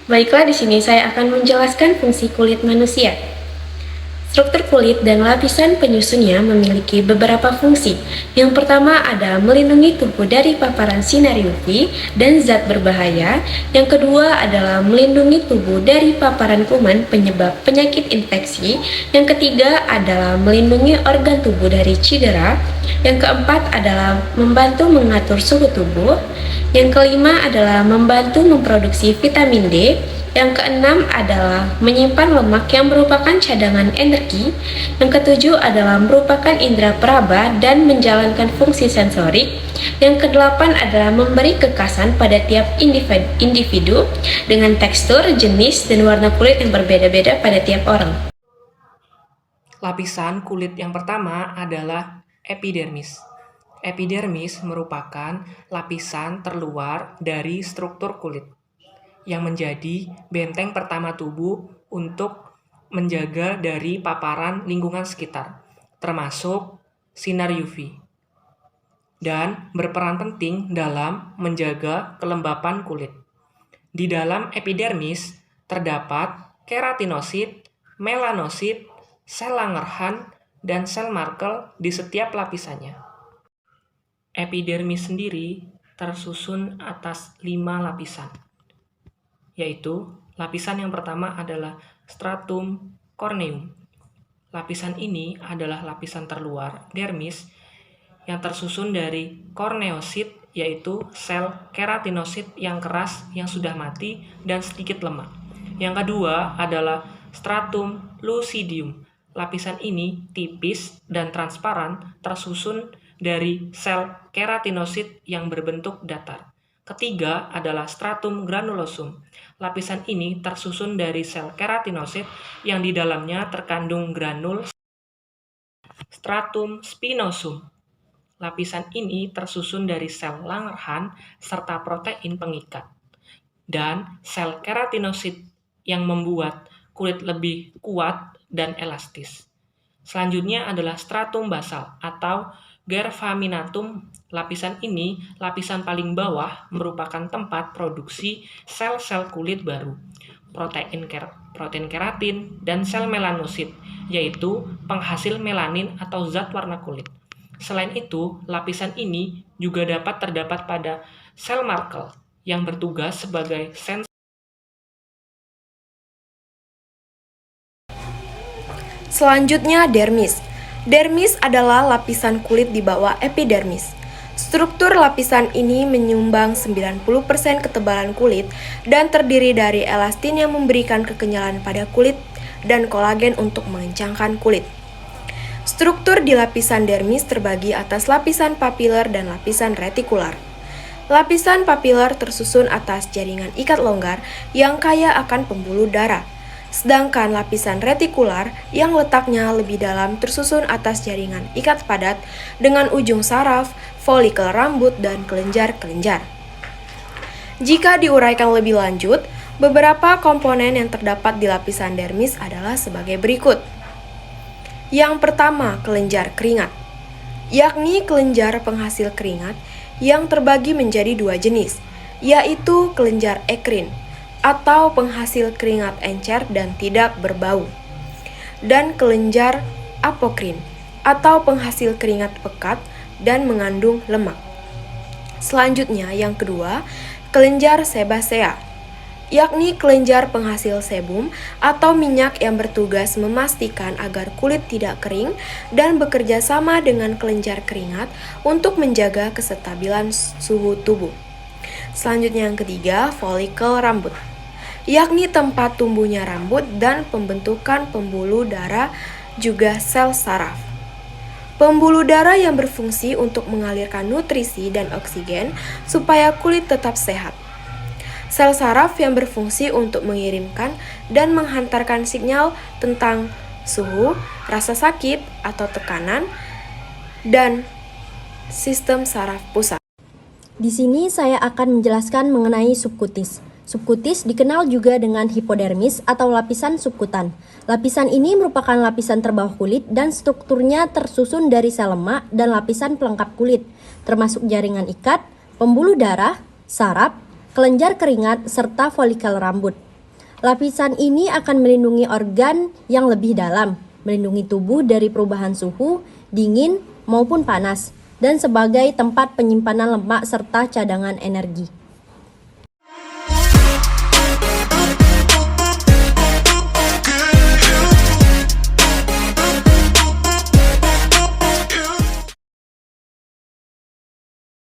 Baiklah, di sini saya akan menjelaskan fungsi kulit manusia. Struktur kulit dan lapisan penyusunnya memiliki beberapa fungsi. Yang pertama adalah melindungi tubuh dari paparan sinar UV dan zat berbahaya. Yang kedua adalah melindungi tubuh dari paparan kuman penyebab penyakit infeksi. Yang ketiga adalah melindungi organ tubuh dari cedera. Yang keempat adalah membantu mengatur suhu tubuh. Yang kelima adalah membantu memproduksi vitamin D. Yang keenam adalah menyimpan lemak yang merupakan cadangan energi. Yang ketujuh adalah merupakan indera peraba dan menjalankan fungsi sensorik. Yang kedelapan adalah memberi kekasan pada tiap individu dengan tekstur, jenis, dan warna kulit yang berbeda-beda pada tiap orang. Lapisan kulit yang pertama adalah epidermis. Epidermis merupakan lapisan terluar dari struktur kulit yang menjadi benteng pertama tubuh untuk menjaga dari paparan lingkungan sekitar, termasuk sinar UV, dan berperan penting dalam menjaga kelembapan kulit. Di dalam epidermis terdapat keratinosit, melanosit, sel Langerhans, dan sel Merkel di setiap lapisannya. Epidermis sendiri tersusun atas 5 lapisan, yaitu lapisan yang pertama adalah stratum corneum. Lapisan ini adalah lapisan terluar dermis yang tersusun dari korneosit, yaitu sel keratinosit yang keras yang sudah mati dan sedikit lemak. Yang kedua adalah stratum lucidium. Lapisan ini tipis dan transparan, tersusun dari sel keratinosit yang berbentuk datar. Ketiga adalah stratum granulosum. Lapisan ini tersusun dari sel keratinosit yang di dalamnya terkandung granul. Stratum spinosum. Lapisan ini tersusun dari sel Langerhans serta protein pengikat. Dan sel keratinosit yang membuat kulit lebih kuat dan elastis. Selanjutnya adalah stratum basal atau gervaminatum. Lapisan ini, lapisan paling bawah, merupakan tempat produksi sel-sel kulit baru, protein keratin, dan sel melanosit, yaitu penghasil melanin atau zat warna kulit. Selain itu, lapisan ini juga dapat terdapat pada sel Merkel yang bertugas sebagai sensor. Selanjutnya, dermis. Dermis adalah lapisan kulit di bawah epidermis. Struktur lapisan ini menyumbang 90% ketebalan kulit dan terdiri dari elastin yang memberikan kekenyalan pada kulit dan kolagen untuk mengencangkan kulit. Struktur di lapisan dermis terbagi atas lapisan papiler dan lapisan retikular. Lapisan papiler tersusun atas jaringan ikat longgar yang kaya akan pembuluh darah. Sedangkan lapisan retikular yang letaknya lebih dalam tersusun atas jaringan ikat padat dengan ujung saraf, folikel rambut, dan kelenjar-kelenjar. Jika diuraikan lebih lanjut, beberapa komponen yang terdapat di lapisan dermis adalah sebagai berikut. Yang pertama, kelenjar keringat, yakni kelenjar penghasil keringat yang terbagi menjadi 2 jenis, yaitu kelenjar ekrin atau penghasil keringat encer dan tidak berbau, dan kelenjar apokrin atau penghasil keringat pekat dan mengandung lemak. Selanjutnya, yang kedua, kelenjar sebasea, yakni kelenjar penghasil sebum atau minyak yang bertugas memastikan agar kulit tidak kering dan bekerja sama dengan kelenjar keringat untuk menjaga kestabilan suhu tubuh. Selanjutnya, yang ketiga, folikel rambut, yakni tempat tumbuhnya rambut dan pembentukan pembuluh darah, juga sel saraf. Pembuluh darah yang berfungsi untuk mengalirkan nutrisi dan oksigen supaya kulit tetap sehat. Sel saraf yang berfungsi untuk mengirimkan dan menghantarkan sinyal tentang suhu, rasa sakit atau tekanan, dan sistem saraf pusat. Di sini saya akan menjelaskan mengenai subkutis. Subkutis dikenal juga dengan hipodermis atau lapisan subkutan. Lapisan ini merupakan lapisan terbawah kulit dan strukturnya tersusun dari sel lemak dan lapisan pelengkap kulit, termasuk jaringan ikat, pembuluh darah, saraf, kelenjar keringat, serta folikel rambut. Lapisan ini akan melindungi organ yang lebih dalam, melindungi tubuh dari perubahan suhu, dingin maupun panas, dan sebagai tempat penyimpanan lemak serta cadangan energi.